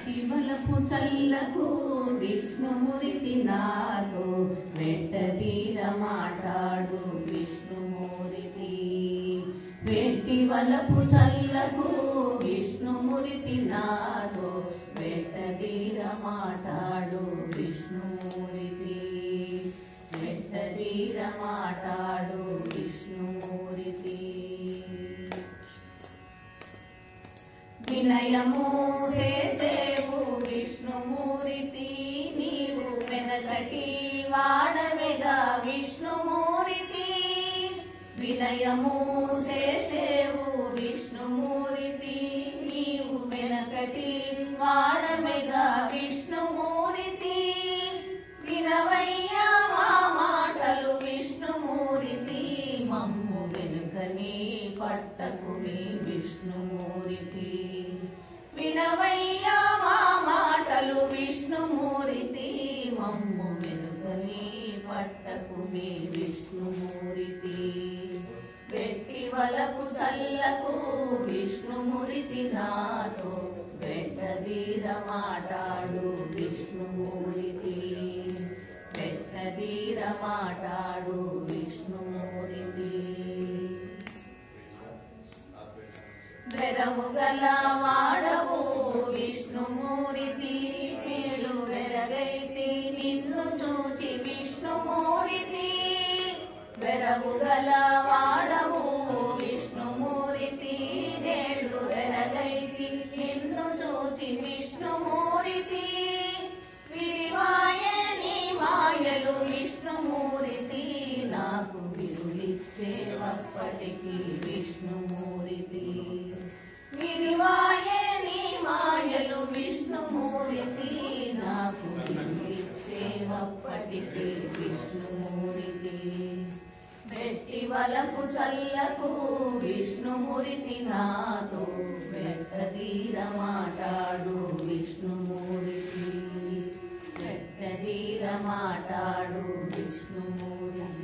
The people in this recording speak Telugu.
శివలపు చల్లకు విష్ణుమూర్తి నాతో వెట్టదీర మాట్లాడు విష్ణుమూర్తి. వెట్టి వలపు చల్లకు విష్ణుమూర్తి నాతో వెట్టదీర మాట్లాడు విష్ణుమూర్తి. వెట్టదీర మాట్లాడు విష్ణుమూర్తి. వినయము చేసేవు విష్ణుమూర్తి నీవు వెనకటి వాడమెగా విష్ణుమూర్తి. వినయము చేసేవు విష్ణుమూర్తి నీవు వెనకటి వాడమెగా విష్ణుమూర్తి. వినవయ్యా మా మాటలు విష్ణుమూర్తి మమ్ము వెనుకని పట్టకుని విష్ణుమూర్తి. వినవయ్యా మా మాటలు విష్ణుమూర్తి మమ్ము వెనుకని పట్టకుని విష్ణుమూర్తి. వెట్టి వలపు చల్లకు విష్ణుమూర్తి నాతో వెట్టదీర మాట్లాడు విష్ణుమూర్తి. వెట్టదీర మాట్లాడు విష్ణుమూర్తి. వెరము గల వాడవు విష్ణుమూర్తి నేడు వెరగైతి నిన్ను చూచి విష్ణుమూర్తి. వెరము గల వాడవు విష్ణుమూర్తి నేడు వెరగైతి నిన్ను చూచి విష్ణుమూర్తి. విరివాయే నీ మాయలు విష్ణుమూర్తి నాకు విరులిచ్చేవప్పటికి విష్ణుమూర్తి. విరివాయే నీ మాయలు విష్ణుమూర్తి నాకు విరులిచ్చేవప్పటికి విష్ణుమూర్తి. వెట్టి వలపు చల్లకు విష్ణుమూర్తి నాతో వెట్టదీర మాట్లాడు విష్ణుమూర్తి. వెట్టదీర మాట్లాడు విష్ణుమూర్తి.